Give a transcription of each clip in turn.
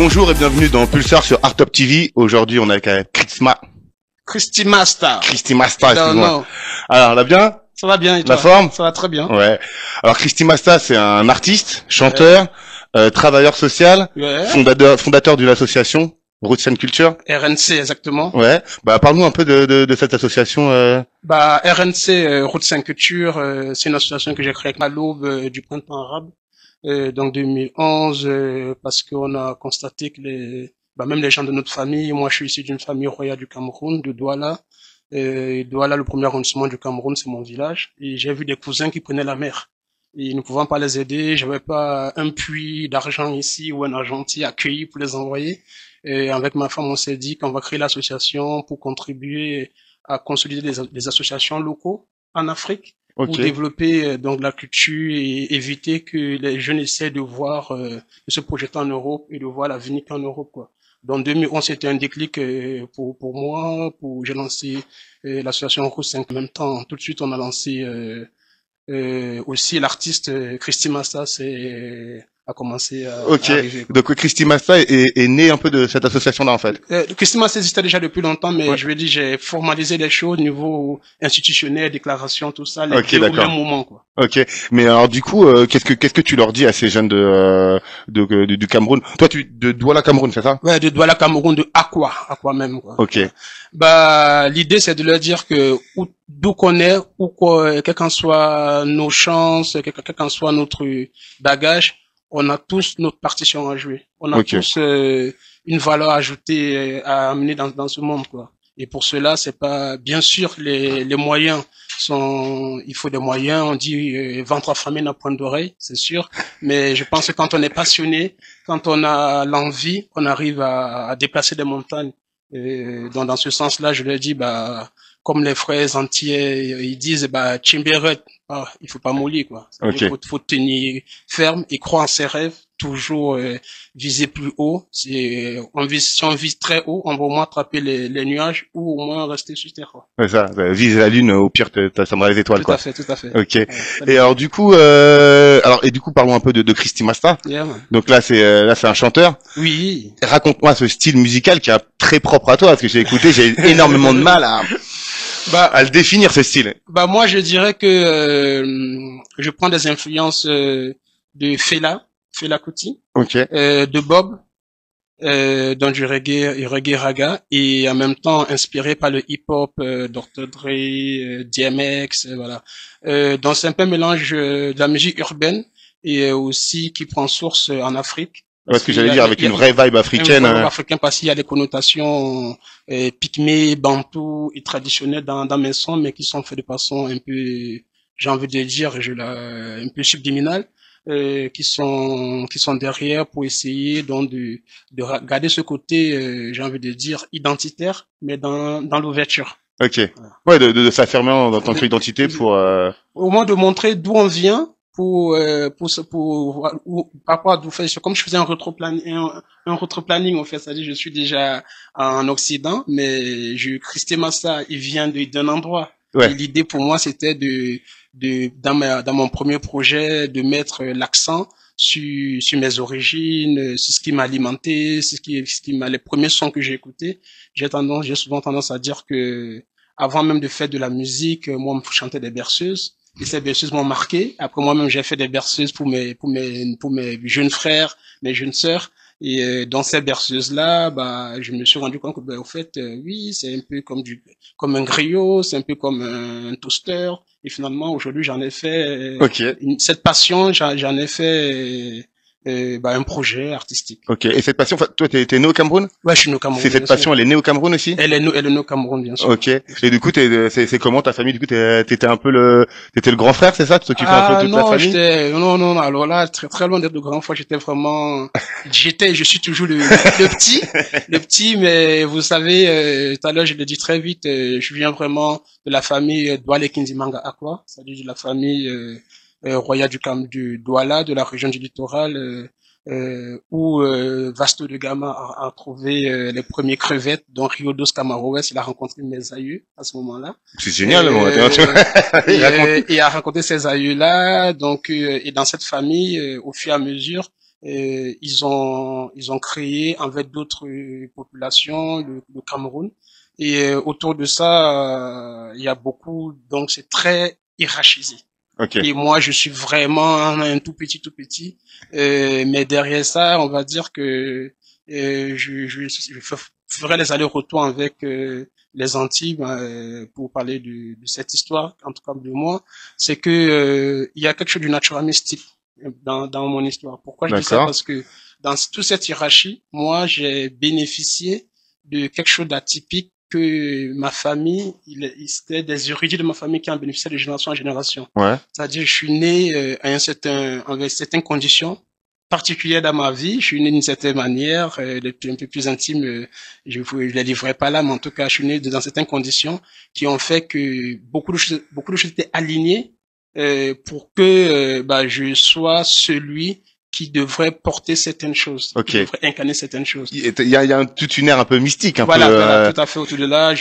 Bonjour et bienvenue dans Pulsar sur Art Top TV. Aujourd'hui, on est avec Christy Master. Christy Masta, Non, excuse-moi. non. Alors, là bien? Ça va bien et toi? La forme? Ça va très bien. Ouais. Alors, Christy Masta, c'est un artiste, chanteur, travailleur social, Ouais. fondateur de l'association Roots and Culture. RNC, exactement. Ouais. Bah, parle-nous un peu de cette association. Bah, RNC, Roots and Culture, c'est une association que j'ai créée à l'aube du printemps arabe, donc 2011, parce qu'on a constaté que même les gens de notre famille, moi je suis issu d'une famille royale du Cameroun, de Douala. Douala, le premier arrondissement du Cameroun, c'est mon village. Et j'ai vu des cousins qui prenaient la mer. Et ne pouvant pas les aider, j'avais pas un puits d'argent ici ou un argentier accueilli pour les envoyer. Et avec ma femme, on s'est dit qu'on va créer l'association pour contribuer à consolider les associations locaux en Afrique, pour développer donc la culture et éviter que les jeunes essaient de voir, de se projeter en Europe et de voir l'avenir qu'en Europe, quoi. Donc 2011, c'était un déclic pour moi, j'ai lancé l'association Roots 5 en même temps. Tout de suite, on a lancé aussi l'artiste Christy Masta a commencé à arriver, quoi. Donc Christy Masta est né un peu de cette association-là, en fait. Christy Masta existait déjà depuis longtemps, mais je veux dire, j'ai formalisé les choses au niveau institutionnel, déclaration, tout ça, au même moment, quoi. Ok, mais alors du coup, qu'est-ce que tu leur dis à ces jeunes du Cameroun? Toi, de Douala Cameroun, c'est ça? Ouais, de Douala Cameroun, de Aqua même, quoi. Ok. Bah, l'idée c'est de leur dire que d'où qu'on est, quelles qu'en soient nos chances, quel qu'en soit notre bagage, on a tous notre partition à jouer. On a tous une valeur ajoutée à amener dans ce monde, quoi. Et pour cela, c'est pas, bien sûr, les moyens il faut des moyens. On dit ventre affamé n'a point d'oreille, c'est sûr. Mais je pense que quand on est passionné, quand on a l'envie, on arrive à déplacer des montagnes. Donc dans ce sens-là, je leur dis, bah, comme les frères entiers, ils disent, bah, Chimberet, il faut pas mollir, quoi. Il faut tenir ferme et croire en ses rêves, toujours viser plus haut. Si on vise très haut, on va au moins attraper les nuages ou au moins rester sur terre, quoi. C'est ça, vise la lune, au pire, ça me les étoiles, quoi. Tout à fait. Ok. Ouais, et alors du coup, parlons un peu de Christy Masta. Yeah, donc là, c'est un chanteur. Oui. Raconte-moi ce style musical qui est très propre à toi, parce que j'ai écouté, j'ai énormément de mal à le définir, ce style. Bah moi, je dirais que je prends des influences de Fela Kuti, de Bob, dans du reggae raga, et en même temps inspiré par le hip-hop, Dr. Dre, DMX, voilà. Donc c'est un peu un mélange de la musique urbaine et aussi qui prend source en Afrique. Parce que j'allais dire avec une vraie vibe africaine. Une vibe africaine parce qu'il y a des connotations pygmées, bantou et traditionnelles dans mes sons, mais qui sont faits de façon un peu, j'ai envie de dire, un peu subliminale. Qui sont derrière pour essayer donc de garder ce côté j'ai envie de dire identitaire, mais dans l'ouverture. Ok. Ouais, de s'affirmer dans ton identité pour au moins de montrer d'où on vient pour par rapport à d'où fait, comme je faisais un retroplanning en fait, c'est-à-dire je suis déjà en Occident, mais Christy Masta, il vient d'un endroit. Ouais. Et l'idée pour moi c'était dans mon premier projet de mettre l'accent sur mes origines, sur ce qui m'a alimenté, les premiers sons que j'ai écoutés. J'ai souvent tendance à dire que avant même de faire de la musique, moi je chantais des berceuses. Et ces berceuses m'ont marqué. Après moi-même j'ai fait des berceuses pour mes jeunes frères, mes jeunes sœurs. Et dans ces berceuses-là, bah, je me suis rendu compte que, au fait, oui, c'est un peu comme un griot, c'est un peu comme un toaster. Et finalement, aujourd'hui, j'en ai fait cette passion, j'en ai fait un projet artistique. Ok. Et cette passion, toi, t'es né au Cameroun? Ouais, je suis né au Cameroun. C'est cette passion, elle est née au Cameroun aussi? Elle est née au Cameroun, bien sûr. Ok. Et du coup, c'est comment ta famille? Du coup, t'étais le grand frère, c'est ça? Tu t'occupais un peu de toute la famille? Non. Alors là, très très loin d'être le grand frère, je suis toujours le petit, mais vous savez, tout à l'heure, je l'ai dit très vite, je viens vraiment de la famille Douala Kindimanga Akwa, c'est-à-dire de la famille royale du Douala, de la région du littoral, où Vasto de Gama a trouvé les premiers crevettes, dont Riodos Camaroès, il a rencontré mes aïeux à ce moment-là. C'est génial, et a rencontré ces aïeux-là, donc et dans cette famille, au fur et à mesure, ils ont créé avec d'autres populations le Cameroun. Et autour de ça, il y a beaucoup, donc c'est très hiérarchisé. Ok. Et moi, je suis vraiment un tout petit. Mais derrière ça, on va dire que je ferai les allers-retours avec les Antilles pour parler de cette histoire, en tout cas de moi. C'est que il y a quelque chose du natural mystique dans mon histoire. Pourquoi je dis ça? D'accord. Parce que dans toute cette hiérarchie, moi, j'ai bénéficié de quelque chose d'atypique que ma famille, c'était des érudits de ma famille qui en bénéficiaient de génération en génération. Ouais. C'est-à-dire, je suis né avec certaines conditions particulières dans ma vie. Je suis né d'une certaine manière, un peu plus intime. Je ne les livrerai pas là, mais en tout cas, je suis né dans certaines conditions qui ont fait que beaucoup de choses étaient alignées pour que je sois celui qui devrait porter certaines choses, Ok. qui devrait incarner certaines choses. Il y a toute une ère un peu mystique, un Voilà, peu. voilà, tout à fait. Autour de là,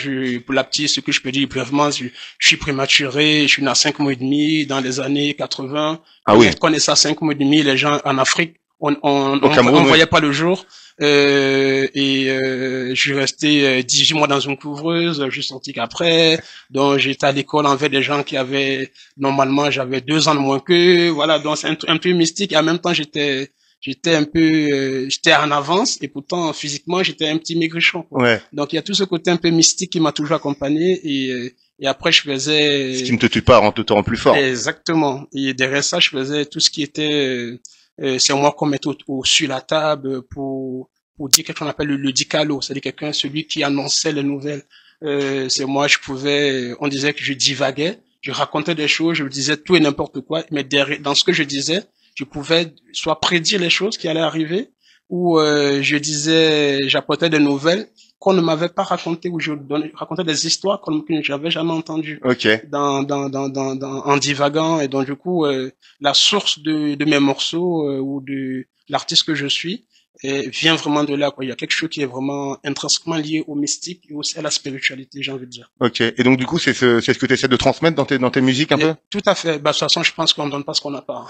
pour la petite, ce que je peux dire brièvement, je suis prématuré, je suis né à 5 mois et demi dans les années 80. Ah oui. Quand on est ça 5 mois et demi, les gens en Afrique, Au Cameroun, on oui. voyait pas le jour. Je suis resté 18 mois dans une couvreuse, je suis sorti qu'après. Donc j'étais à l'école avec des gens qui avaient, normalement j'avais 2 ans de moins qu'eux. Voilà, donc c'est un peu mystique. Et en même temps, j'étais en avance et pourtant physiquement j'étais un petit maigrichon, quoi. Ouais. Donc il y a tout ce côté un peu mystique qui m'a toujours accompagné et après je faisais Ce qui ne te tue pas te rend plus fort. exactement. Et derrière ça, je faisais tout ce qui était c'est moi qu'on mettait sur la table pour dire quelque chose qu'on appelle le dicalo, c'est-à-dire quelqu'un celui qui annonçait les nouvelles. C'est moi, on disait que je divaguais, je racontais des choses, je disais tout et n'importe quoi, mais derrière, dans ce que je disais, je pouvais soit prédire les choses qui allaient arriver, ou j'apportais des nouvelles qu'on ne m'avait pas racontées, ou racontais des histoires que j'avais jamais entendues Ok. en divaguant. Et donc du coup, la source de mes morceaux ou de l'artiste que je suis vient vraiment de là, quoi. Il y a quelque chose qui est vraiment intrinsèquement lié au mystique et aussi à la spiritualité, j'ai envie de dire. Ok. Et donc du coup, c'est ce que tu essaies de transmettre dans tes musiques un peu? Tout à fait. Bah, de toute façon, je pense qu'on ne donne pas ce qu'on n'a pas.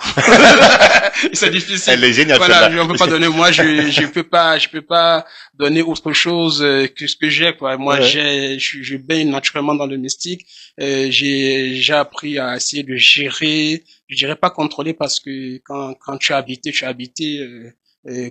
C'est difficile. Elle est géniale, Voilà, celle-là. on peut pas donner. Moi, je peux pas donner autre chose que ce que j'ai, quoi. Moi, Ouais. je baigne naturellement dans le mystique. J'ai appris à essayer de gérer. Je dirais pas contrôler parce que quand tu as habité,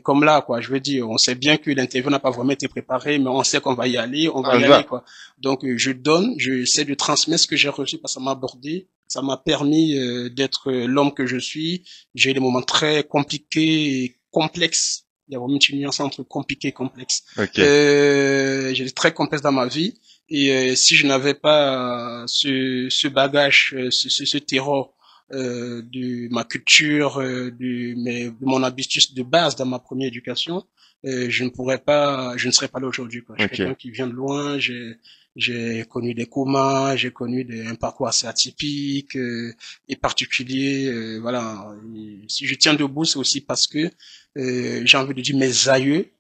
comme là, quoi. Je veux dire, on sait bien que l'interview n'a pas vraiment été préparée, mais on sait qu'on va y aller, on va On y y aller, va. quoi. Donc, je essaie de transmettre ce que j'ai reçu parce que ça m'a abordé, ça m'a permis d'être l'homme que je suis. J'ai eu des moments très compliqués et complexes. Il y a vraiment une nuance entre compliqué et complexe. Ok. J'ai été très complexe dans ma vie. Et si je n'avais pas ce bagage, ce terreau de ma culture, de mon habitus de base dans ma première éducation, je ne serais pas là aujourd'hui, quoi. Je suis Ok. quelqu'un qui vient de loin, j'ai connu des comas, j'ai connu un parcours assez atypique et particulier, voilà. Et si je tiens debout, c'est aussi parce que j'ai envie de dire mes aïeux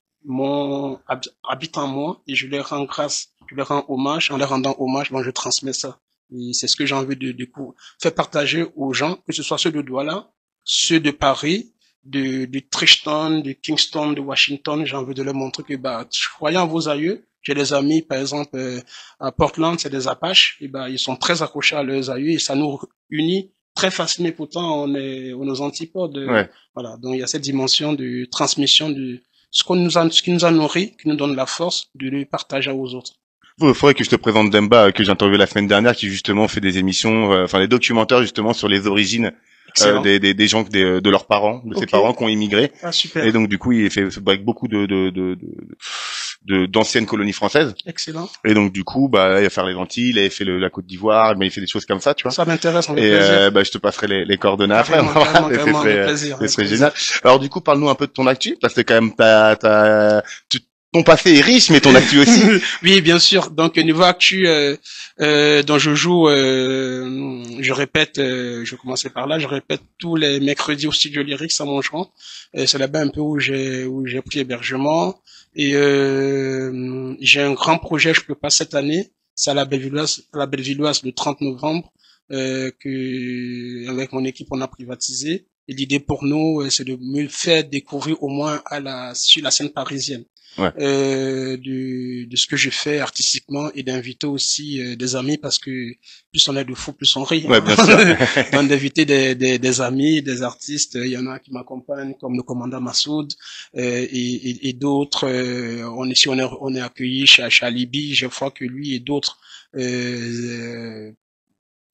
habitent en moi et je leur rends grâce, je leur rends hommage. En leur rendant hommage, moi je transmets ça. Et c'est ce que j'ai envie de faire partager aux gens, que ce soit ceux de Douala, ceux de Paris, de Trichton, de Kingston, de Washington. J'ai envie de leur montrer que, croyant en vos aïeux, j'ai des amis, par exemple, à Portland, c'est des Apaches, et ils sont très accrochés à leurs aïeux et ça nous unit très facilement. Pourtant, on est aux antipodes. Ouais. Voilà. Donc, il y a cette dimension de transmission de ce qui nous a nourri, qui nous donne la force de le partager aux autres. Il faudrait que je te présente Demba, que j'ai interviewé la semaine dernière, qui justement fait des émissions, enfin des documentaires justement sur les origines des gens, de leurs parents, de ses parents qui ont immigré. Ah, super. Et donc du coup, il fait avec beaucoup d'anciennes colonies françaises. Excellent. Et donc du coup, il va faire les Antilles, il a fait la Côte d'Ivoire, mais il fait des choses comme ça, tu vois. Ça m'intéresse, on Et plaisir. je te passerai les coordonnées après. Carrément, Ce serait génial. Alors du coup, parle-nous un peu de ton actu, parce que quand même ton passé est riche, mais ton actu aussi. Oui, bien sûr. Donc niveau actu, dont je joue, je répète, je commençais par là, je répète tous les mercredis au studio Lyrics à Montgeron. C'est là-bas un peu où j'ai pris hébergement. Et j'ai un grand projet, je peux pas cette année. C'est à la Bellevilloise le 30 novembre, que avec mon équipe on a privatisé. Et l'idée pour nous, c'est de me faire découvrir au moins sur la scène parisienne. Ouais. De ce que je fais artistiquement et d'inviter aussi des amis parce que plus on est de fous, plus on rit. Ouais, bien sûr. Donc d'inviter des amis, des artistes, il y en a qui m'accompagnent comme le commandant Massoud et d'autres. On est accueillis chez Alibi, je crois que lui et d'autres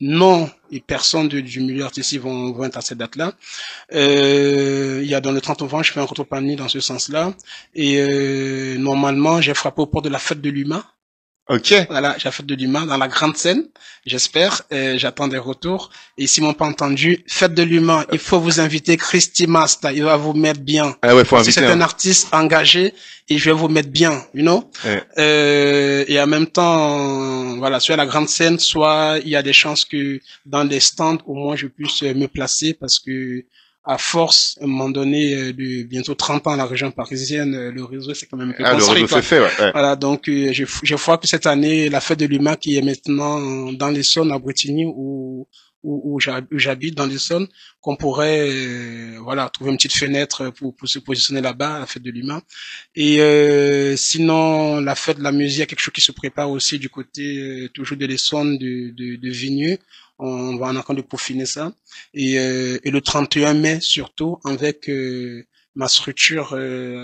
non et personnes du milieu artistique vont être à cette date-là. Il y a dans le 30 novembre, je fais un retour parmi dans ce sens-là. Et normalement, j'ai frappé aux portes de la fête de l'humain. Ok. Voilà, j'ai la fête de l'humain dans la grande scène, j'espère. J'attends des retours. Et s'ils m'ont pas entendu, fête de l'humain, il faut vous inviter Christy Masta, il va vous mettre bien. Ah ouais, faut inviter. C'est un artiste engagé et je vais vous mettre bien, you know. Ouais. Et en même temps, voilà, soit à la grande scène, soit il y a des chances que dans les stands, au moins je puisse me placer parce que à force, à un moment donné, de bientôt 30 ans à la région parisienne, le réseau c'est quand même un peu construit. Le réseau se fait, ouais. Voilà, donc je crois que cette année, la fête de l'humain qui est maintenant dans l'Essonne, à Bretigny, où j'habite dans l'Essonne, qu'on pourrait voilà trouver une petite fenêtre pour se positionner là-bas, la fête de l'humain. Et sinon, la fête de la musique, il y a quelque chose qui se prépare aussi du côté toujours de l'Essonne, de Vigneux. On va en train de peaufiner ça. Et le 31 mai, surtout, avec ma structure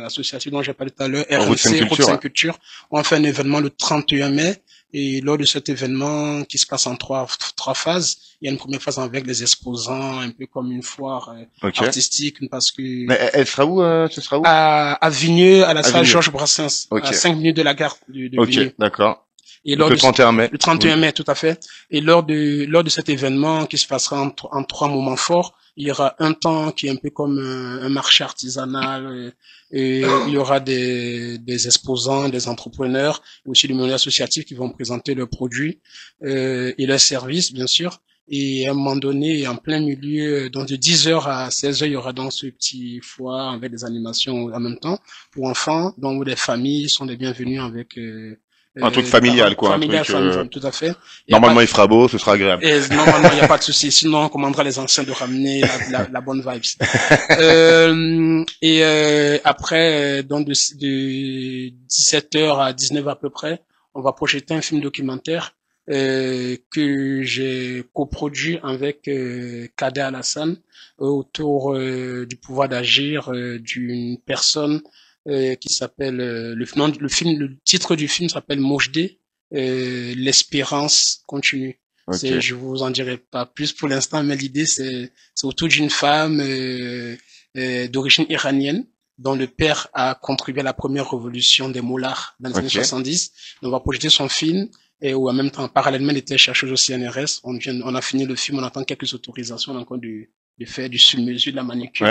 associative dont j'ai parlé tout à l'heure, RNC, Route 5 Culture, on fait un événement le 31 mai. Et lors de cet événement qui se passe en trois phases, il y a une première phase avec les exposants, un peu comme une foire artistique, parce que... Mais elle sera où ce sera où à Vigneux, à la salle Georges Brassens, à 5 minutes de la gare de Vigneux. Ok, d'accord. Et lors le 31 mai. Le 31 mai, tout à fait. Et lors de cet événement qui se passera en trois moments forts, il y aura un temps qui est un peu comme un marché artisanal, et il y aura des exposants, des entrepreneurs, et aussi des milieu associatifs qui vont présenter leurs produits et leurs services, bien sûr. Et à un moment donné, en plein milieu, donc de 10h à 16h, il y aura donc ce petit foire avec des animations en même temps pour enfants, donc les familles sont les bienvenues avec un truc familial, quoi. Familial, un truc, familial, tout à fait. Normalement, il fera beau, ce sera agréable. Et normalement, il n'y a pas de souci. Sinon, on commandera les anciens de ramener la bonne vibes. Après, donc de 17h à 19h à peu près, on va projeter un film documentaire que j'ai coproduit avec Kader Alassane autour du pouvoir d'agir d'une personne qui s'appelle le titre du film s'appelle Mojdeh, l'espérance continue. Okay. Je vous en dirai pas plus pour l'instant, mais l'idée c'est autour d'une femme d'origine iranienne dont le père a contribué à la première révolution des mollahs dans les années 70. Donc, on va projeter son film et où en même temps parallèlement elle était chercheuse au CNRS. On a fini le film, on attend quelques autorisations encore du faire du sur-mesure, de la manucure.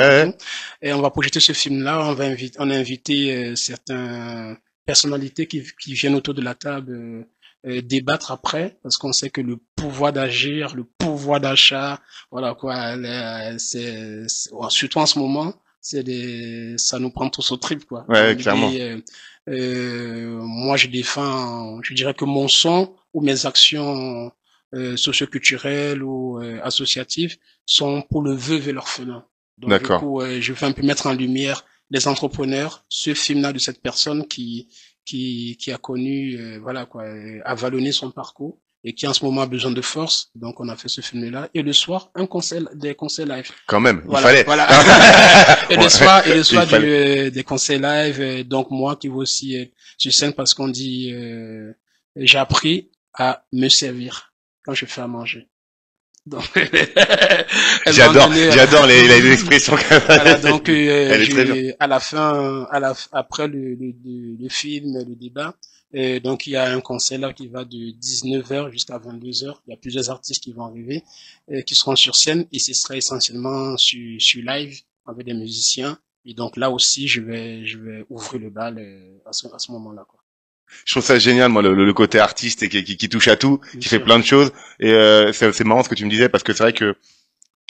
Et on va projeter ce film-là. On a invité certaines personnalités qui viennent autour de la table débattre après, parce qu'on sait que le pouvoir d'agir, le pouvoir d'achat, voilà quoi, surtout en ce moment, ça nous prend tous au trip quoi. Ouais, clairement. Moi, je dirais que mon son ou mes actions socioculturelles ou associatives sont pour le veuve et l'orphelin. Donc, d'accord. Du coup, je veux un peu mettre en lumière les entrepreneurs, ce film-là de cette personne qui a connu, voilà quoi, a vallonné son parcours et qui en ce moment a besoin de force. Donc, on a fait ce film-là. Et le soir, des concerts live. Quand même, voilà, il fallait. Voilà. et le soir, des concerts live. Donc, moi qui vais aussi sur scène parce qu'on dit, j'ai appris à me servir quand je fais à manger. Donc, j'adore les expressions. Voilà, donc à la fin, après le film, le débat, donc il y a un concert là qui va de 19h jusqu'à 22h. Il y a plusieurs artistes qui vont arriver, qui seront sur scène et ce sera essentiellement sur live avec des musiciens. Et donc là aussi, je vais ouvrir le bal à ce moment-là, quoi. Je trouve ça génial, moi, le côté artiste et qui touche à tout, qui fait plein de choses. Et c'est marrant ce que tu me disais, parce que c'est vrai que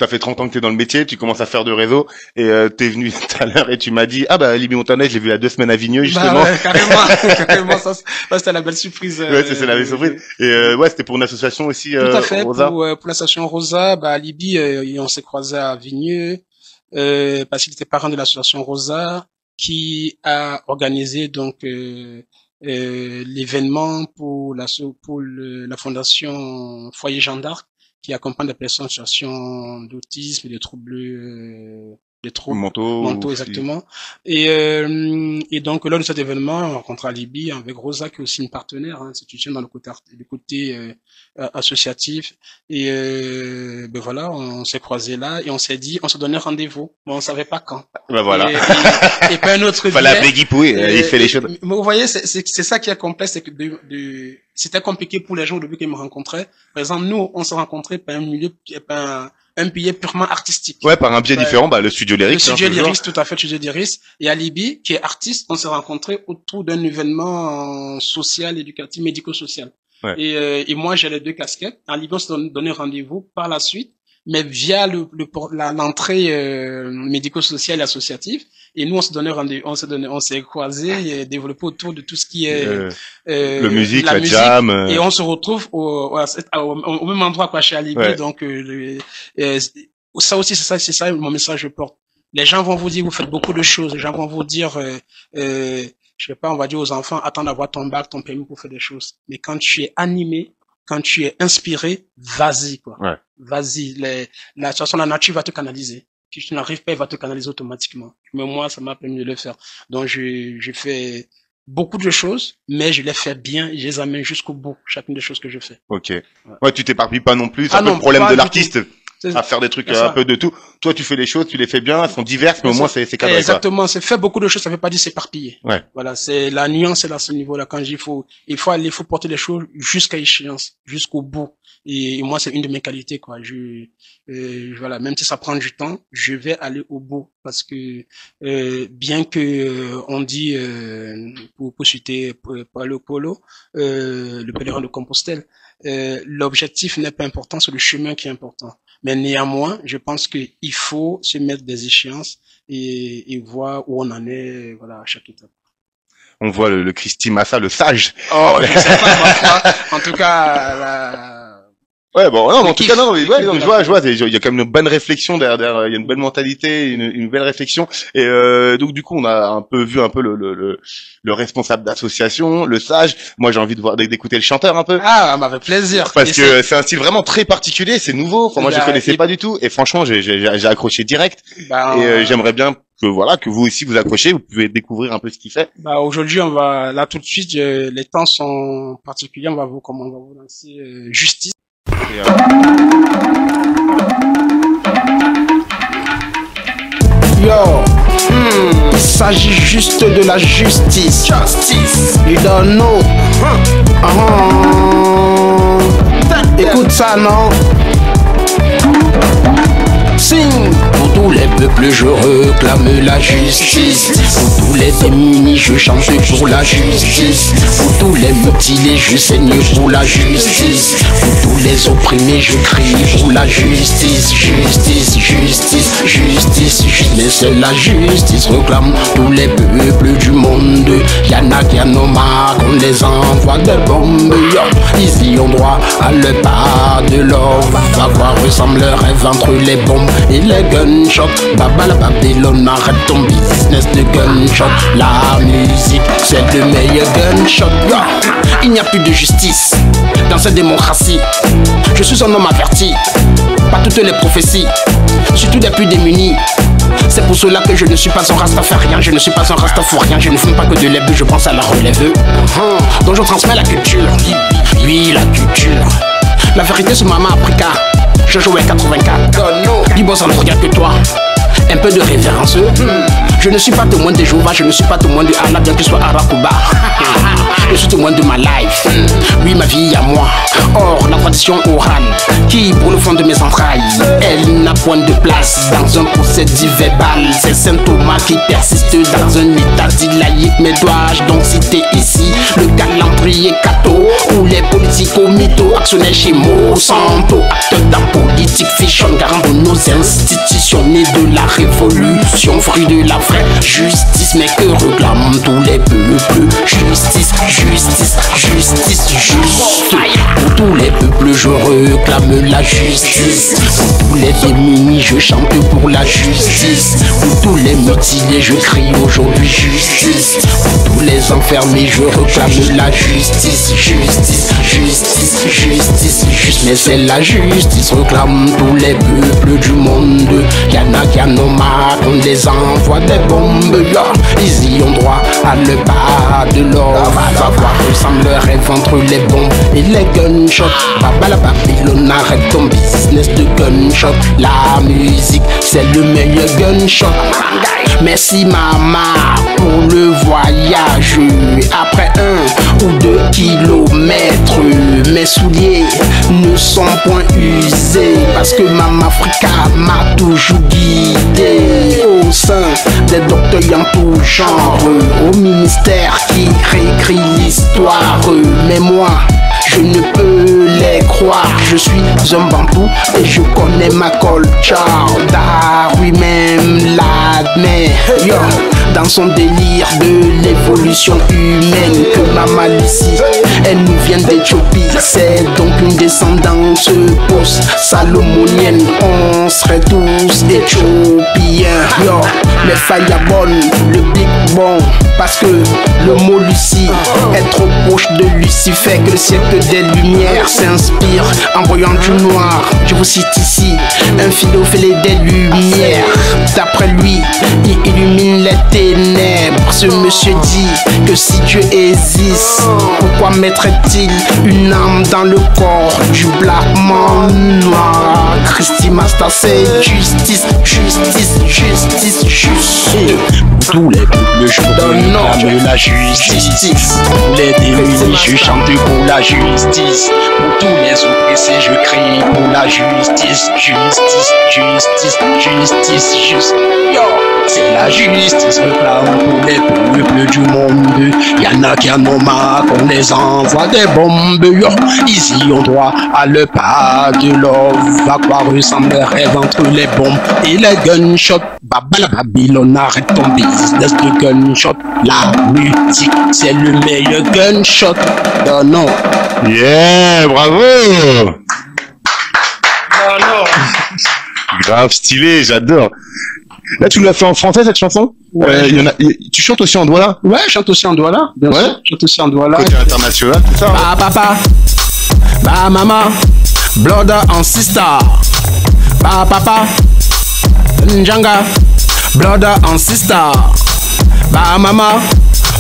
ça fait 30 ans que t'es dans le métier, tu commences à faire de réseau, et t'es venu tout à l'heure et tu m'as dit, ah bah, Libby Montana, je l'ai vu il y a 2 semaines à Vigneux, justement. Bah ouais, carrément, ça c'était la belle surprise. Ouais, c'est la belle surprise. Et ouais, c'était pour une association aussi, tout à fait, Rosa. pour l'association Rosa, bah, Libby, on s'est croisés à Vigneux. parce qu'il était parrain de l'association Rosa, qui a organisé donc l'événement pour la fondation Foyer Jeanne d'Arc, qui accompagne les personnes en situation d'autisme et de troubles mentaux exactement. Et donc lors de cet événement, on rencontra Libye avec Rosa, qui est aussi une partenaire institution dans le côté associatif. Et ben voilà, on s'est croisés là et on s'est dit, on se donnait rendez-vous, mais on savait pas quand. Ben voilà. Et pas un autre. Fallait appeler Guy Pouet, il fait les choses. Mais vous voyez, c'est ça qui est complexe, c'est que c'était compliqué pour les gens au début qu'ils me rencontraient. Par exemple, nous, on s'est rencontrés par un biais purement artistique. Ouais, par un biais différent, le studio Lyrics. Le studio Lyrics, tout à fait, le studio Lyrics. Et Alibi, qui est artiste, on s'est rencontrés autour d'un événement social, éducatif, médico-social. Ouais. Et moi, j'ai les deux casquettes. Alibi, on s'est donné rendez-vous par la suite, mais via l'entrée médico-sociale et associative. Et nous, on s'est donné rendez-vous, on s'est croisés et développé autour de tout ce qui est le musique, la musique, jam. Et on se retrouve au même endroit quoi, chez Alibi. Ouais. Donc ça aussi, c'est ça mon message je porte. Les gens vont vous dire, vous faites beaucoup de choses. Les gens vont vous dire, je sais pas, on va dire aux enfants, attends d'avoir ton bac, ton permis pour faire des choses. Mais quand tu es animé, quand tu es inspiré, vas-y quoi. Ouais. Vas-y. La situation, la nature va te canaliser. Si tu n'arrives pas, il va te canaliser automatiquement. Mais moi, ça m'a permis de le faire. Donc, j'ai fait beaucoup de choses, mais je les fais bien et je les amène jusqu'au bout, chacune des choses que je fais. Ok. Ouais, tu t'éparpilles pas non plus. C'est un peu le problème de l'artiste. À faire des trucs un peu de tout. Toi, tu fais les choses, tu les fais bien, elles sont diverses, mais au moins c'est cadré. Exactement, c'est faire beaucoup de choses, ça veut pas dire s'éparpiller. Ouais. Voilà, c'est la nuance, c'est à ce niveau-là. Quand il faut porter les choses jusqu'à échéance, jusqu'au bout. Et moi, c'est une de mes qualités, quoi. Voilà, même si ça prend du temps, je vais aller au bout parce que bien que on dit pour citer Paulo Coelho, le pèlerin de Compostelle, l'objectif n'est pas important, c'est le chemin qui est important. Mais néanmoins, je pense qu'il faut se mettre des échéances et voir où on en est, voilà, à chaque étape. On voit le Christy Massa, le sage. Oh, je sais pas, ma foi. En tout cas, ouais, bon, non, mais en tout cas, non, ouais, donc, je vois, il y a quand même une bonne réflexion derrière, il y a une bonne mentalité, une belle réflexion, et, donc, du coup, on a un peu vu le responsable d'association, le sage. Moi, j'ai envie d'écouter le chanteur un peu. Ah, avec plaisir. Parce que c'est un style vraiment très particulier, c'est nouveau. Enfin, moi, je connaissais pas du tout, et franchement, j'ai accroché direct. Et j'aimerais bien que vous aussi vous accrochez, vous pouvez découvrir un peu ce qu'il fait. Aujourd'hui, on va, là, tout de suite, les temps sont particuliers, on va vous lancer, Justice. Yo, il s'agit juste de la justice. You don't know. Écoute ça, non? Sing. Pour tous les peuples, je réclame la justice. Pour tous les démunis, je chante pour la justice. Pour tous les mutilés, je saigne pour la justice. Pour tous les opprimés, je crie pour la justice. Justice, justice, justice, mais c'est la justice. Réclame tous les peuples du monde. Y'en a qui en ont marre, on les envoie des bombes. Ils y ont droit à leur part de l'or. À quoi ressemble le rêve entre les bombes et les gunshots. Baba la Babylone, arrête ton business de gunshot. La musique, c'est le meilleur gunshot. Il n'y a plus de justice dans cette démocratie. Je suis un homme averti par toutes les prophéties, surtout des plus démunis. C'est pour cela que je ne suis pas un rastaférien, je ne suis pas un rastafourien, je ne fume pas que de l'herbe, je pense à la relève. Donc je transmets la culture, oui la culture. La vérité sur Maman Africa, je jouais 84. Dis-moi ça ne regarde que toi. Un peu de révérence. Je ne suis pas témoin de Jéhovah, je ne suis pas témoin de Allah, bien que ce soit Arakuba. Je suis témoin de ma life. Oui, ma vie à moi. Or, la tradition orale, qui pour le fond de mes entrailles, elle n'a point de place dans un procédé verbal. C'est Saint Thomas qui persiste dans un état dit laïque. Mais dois-je donc citer ici le calendrier catho, où les politico-mythos, actionnaires chez Monsanto, acteurs d'un politique fichon, garant de nos institutions nées de la révolution, fruit de la vraie justice. Mais que réclament tous les peuples? Justice, justice, justice, juste. Pour tous les peuples, je je réclame la justice. Pour tous les démunis, je chante pour la justice. Pour tous les mutilés, je crie aujourd'hui justice. Pour tous les enfermés, je réclame la justice. Justice, justice, justice, justice. Mais c'est la justice, réclame tous les peuples du monde. Y'en a qui en ont marre, on les envoie des bombes. Ils y ont droit à le pas de l'or. Va voir ressemble le rêve entre les bombes et les gunshots. Baba la Babylone, arrête ton business de gunshot. La musique, c'est le meilleur gunshot. Merci maman pour le voyage. Après 1 ou 2 kilomètres, mes souliers ne sont point usés parce que Maman Africa m'a toujours guidé au sein des docteurs en tout genre, au ministère qui réécrit l'histoire. Mais moi, je ne peux les croire. Je suis un bantou et je connais ma culture. Darwin même l'admet. Yo, dans son délire de l'évolution humaine, que Maman Lucie, elle nous vient d'Éthiopie. C'est donc une descendance post-salomonienne. On serait tous éthiopiens. Yo, mais Fireball, le Big Bang, parce que le mot Lucie est trop proche de Lucifer, que le siècle des Lumières s'inspire en voyant du noir. Je vous cite ici un philophile des Lumières. D'après lui, il illumine les ténèbres. Ce monsieur dit que si Dieu existe, pourquoi mettrait-il une âme dans le corps du black man noir? Christy Master, c'est justice, justice, justice, justice. Tous les peuples, je réclame la justice. Pour les démunis, je chante pour la justice. Pour tous les oppressés, je crie pour la justice. Justice, justice, justice, justice. Yo, c'est la justice, réclame pour les peuples du monde. Y'en a qui en ont marre, qu'on les envoie des bombes. Yo, ici on doit à le pas de love. À quoi ressemble le rêve entre les bombes et les gunshots? Baba la Babylone, arrête ton business de gunshot. La musique, c'est le meilleur gunshot. Non, non. Yeah, bravo. Grave stylé, j'adore. Là, tu l'as fait en français, cette chanson? Ouais. Tu chantes aussi en douala? Ouais, je chante aussi en douala, bien sûr. Je chante aussi en douala. Côté international, c'est ça? Ba papa, ba maman, brother and sister. Ba papa, Njanga, brother and sister. Ba mama,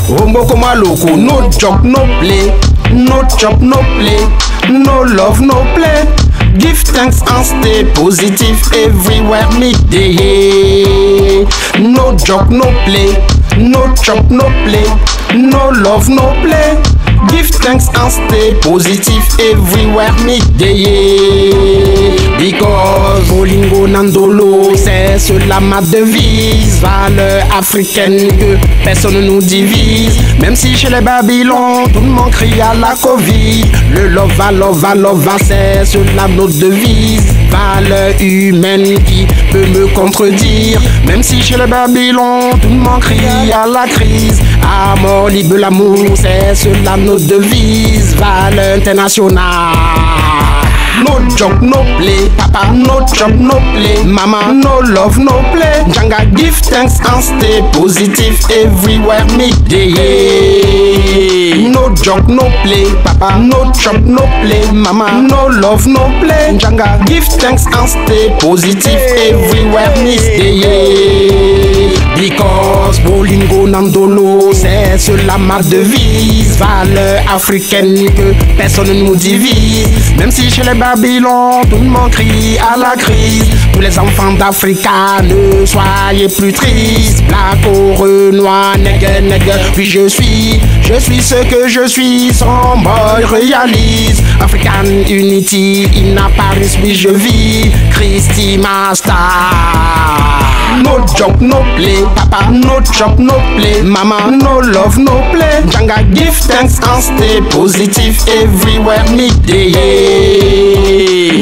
Rombo Koma Loko, no job, no play, no chop, no play, no love, no play. Give thanks and stay positive everywhere midday. No job, no play, no chop, no play, no love, no play. Give thanks and stay positive everywhere midday. Because Bolingo Nandolo, c'est cela ma devise. Valeur africaine que personne ne nous divise. Même si chez les Babylons, tout le monde crie à la Covid. Le lova, lova, lova, c'est cela notre devise. Valeur humaine qui peut me contredire. Même si chez les Babylons, tout le monde crie à la crise. Amour, libre, l'amour, c'est cela notre devise. Valeur internationale. No job, no play, papa, no chop, no play, mama, no love, no play. Janga, give thanks and stay positive everywhere midday. No job, no play, papa, no chop, no play, mama, no love, no play. Janga, give thanks and stay positive everywhere midday. Because Bolingo Nandolo, c'est cela ma devise. Valeur africaine que personne ne nous divise. Même si chez les Babylone, tout le monde crie à la crise. Tous les enfants d'Africa, ne soyez plus tristes. Black, heureux, noir, nègre, nègre. Puis je suis ce que je suis. Son boy réalise. African Unity, in Paris, oui je vis. Christy Master. No job, no play, papa, no chop, no play, mama, no love, no play. Janga, give thanks and stay positive everywhere midday.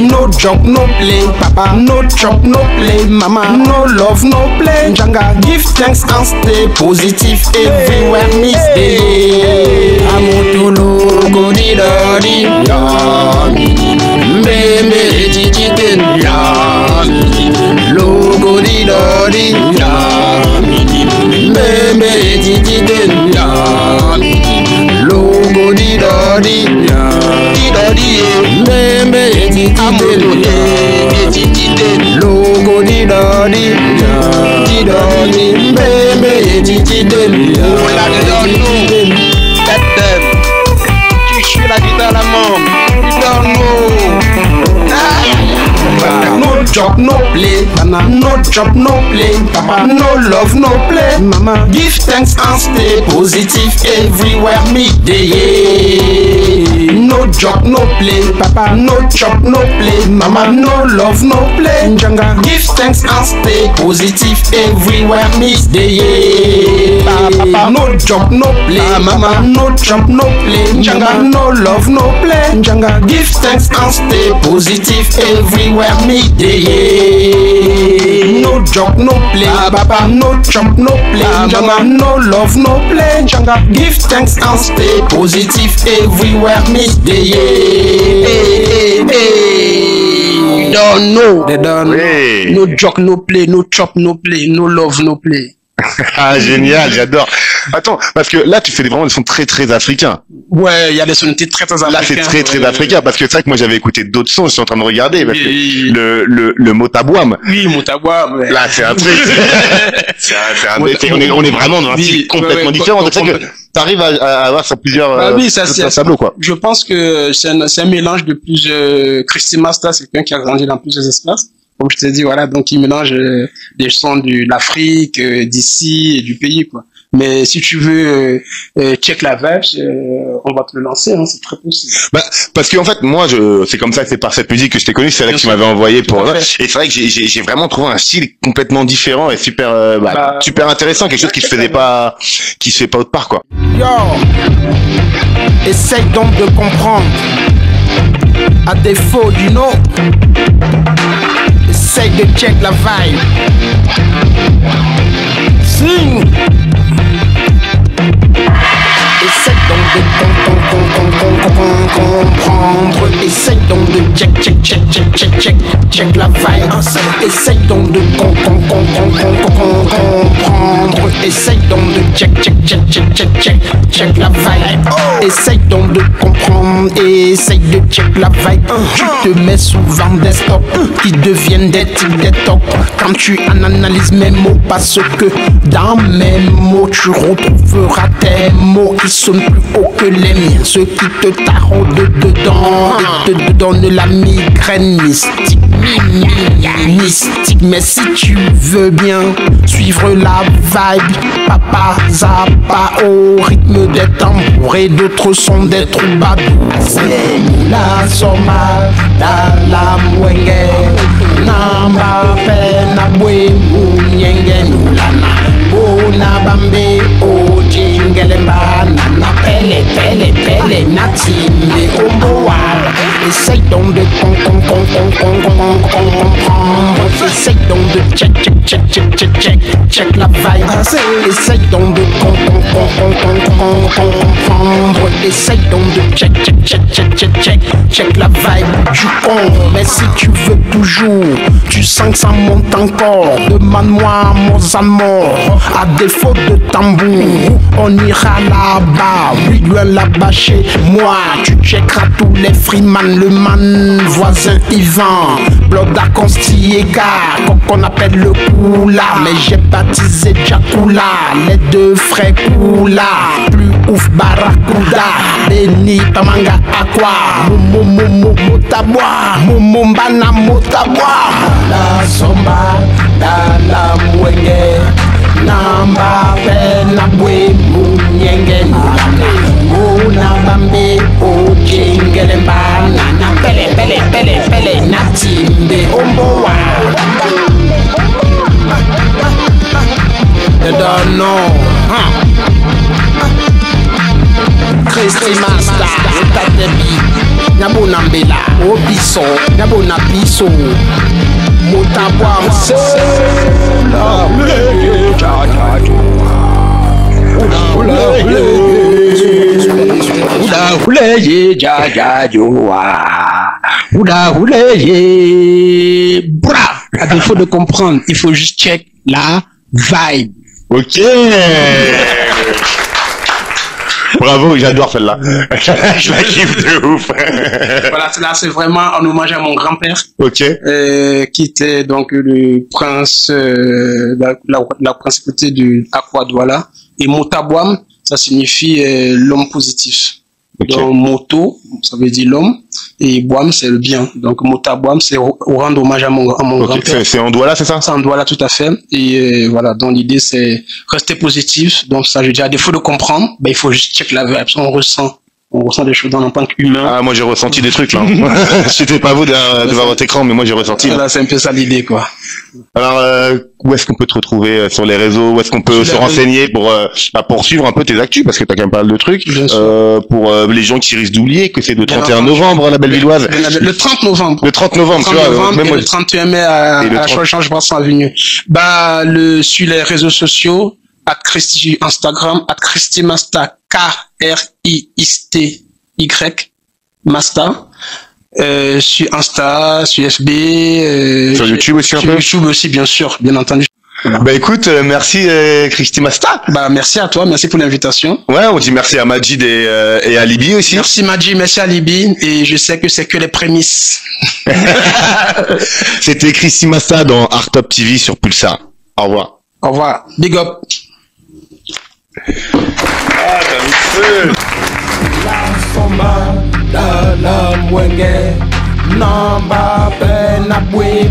No job, no play, papa, no chop, no play, mama, no love, no play. Janga, give thanks and stay positive everywhere midday. Amotolo, godidodi, Mbembe tititen yamini logo di dodi yamini Mbembe tititen yamini logo di dodi Mbembe tititen logo di dodi Mbembe tititen Tu suis la guitare à la main. You don't know. No job, no play, no job, no play, papa, no love, no play, mama. Give thanks and stay positive everywhere me day. No job, no play, papa, no job, no play, mama, no love, no play, njanga. Give thanks and stay positive everywhere me day. Papa, no job, no play, mama, no job, no play, njanga. No love, no play, njanga. Give thanks and stay positive everywhere me day. No job, no play, papa, no job, no play, njanga. No love, no play, njanga. Give thanks and stay positive everywhere me day. Don't know. They don't know. Oui. No joke, no play, no chop, no play, no love, no play. Ah, génial, j'adore. Attends, parce que là, tu fais vraiment des sons très, très africains. Ouais, il y a des sonorités très africaines. Là, c'est très, très africain, parce que c'est vrai que moi, j'avais écouté d'autres sons, je suis en train de regarder, parce que Oui. le Motabouam, Oui, Moutaboua. Ouais. là, c'est un truc, on est vraiment dans un Oui, style complètement ouais, différent. C'est ça que t'arrives à avoir sur plusieurs, Ah oui, ça, c'est tableaux, quoi. Je pense que c'est un mélange de plusieurs. Christy Master, c'est quelqu'un qui a grandi dans plusieurs espaces. Comme je t'ai dit, voilà, donc il mélange des sons de l'Afrique, d'ici et du pays, quoi. Mais si tu veux check la vache, on va te le lancer, hein, c'est très possible. Bah, parce que en fait, moi, c'est comme ça que c'est par cette musique que je t'ai connu, c'est là que tu m'avais envoyé pour. Tout à Et fait. c'est vrai que j'ai vraiment trouvé un style complètement différent et super, Bah, super intéressant, quelque chose qui se fait pas autre part, quoi. Yo, essaye donc de comprendre. À défaut, you know, essaye de check la vibe. Sing. Essaye donc de comprendre. Essaye donc de check la vibe. Essaye donc de comprendre. Essaye donc de check la vibe. Essaye donc de comprendre. Essaye de check la vibe. Tu te mets souvent des stops qui deviennent des tics, des tocs. Quand tu analyses mes mots, parce que dans mes mots tu retrouveras tes mots qui sonnent plus haut que les miens, ceux qui te taraudent dedans et te donnent la migraine mystique. Mystique, mais si tu veux bien suivre la vibe, papa zappa au rythme des tambours et d'autres sons des troubadours. La soma da la mwenge namba pena bwe munyenge nulana bona bambe o jingele mbana na pele natime omboa. Essaye donc de comprendre. Essaye donc de check la vibe. Essaye donc de comprendre. Essaye donc de check la vibe du con. Mais si tu veux toujours, tu sens que ça monte encore. Demande-moi mon amour. À défaut de tambour, on ira là-bas. Oui, loin là-bas chez moi. Tu checkeras tous les freeman, le man voisin Ivan, Bloda Constiega, qu'on appelle le Kula. Mais j'ai baptisé Jakula, les deux frères Kula. Plus ouf Barracuda, Beni Pamanga Aqua, Motabwa, Mombana Motabwa. La somba, da la mwenge, namba pena bwe munyenge nulana. Una bambe o jingele mbana na pele natimbe omboa. They don't know, huh? Christy Master, Tatebi, Nyabona Mbela, Obiso, Nyabona Piso, Motabwa, Ula ye ja ja joa. Oula, oula, yeah. Bra. À défaut de comprendre, il faut juste check la vibe. Ok. Bravo, j'adore celle-là. Je la kiffe de ouf. Voilà, là c'est vraiment en hommage à mon grand-père. Ok. Qui était donc le prince, la principauté du Akwa Douala. Et Motabwam, ça signifie l'homme positif. Okay. Donc Moto, ça veut dire l'homme, et Boam, c'est le bien. Donc Motabwam, c'est rendre hommage à mon grand-père. C'est en Douala, c'est ça? C'est en Douala, tout à fait. Et voilà, donc l'idée c'est rester positif. Donc ça, je dis, à défaut de comprendre, ben il faut juste check la vibe. On ressent des choses en tant qu'humain. Ah, moi j'ai ressenti des trucs là. C'était pas vous devant votre écran, mais moi j'ai ressenti. Voilà, c'est un peu ça l'idée, quoi. Alors, où est-ce qu'on peut te retrouver sur les réseaux? Où est-ce qu'on peut se renseigner pour suivre un peu tes actus? Parce que t'as quand même pas mal de trucs. Pour les gens qui risquent d'oublier que c'est le 31 novembre, la Bellevilloise. Le 30 novembre. Le 30 novembre, tu vois. Même moi, le 31 mai à Change-Brasson Avenue. Bah, sur les réseaux sociaux, Instagram, @ChristyMasta, KRISTY, Masta. Sur Insta, sur FB, sur YouTube aussi un peu. Sur YouTube aussi, bien sûr, bien entendu. Voilà. Bah écoute, merci Christy Masta. Bah merci à toi, merci pour l'invitation. Ouais, on dit merci à Majid et à Libye aussi. Merci Majid, merci à Libye, et je sais que c'est que les prémices. C'était Christy Masta dans Art Top TV sur Pulsar. Au revoir. Au revoir. Big up. Ah, t'as mis feu. La somba, la mwenge, namba pe na bwe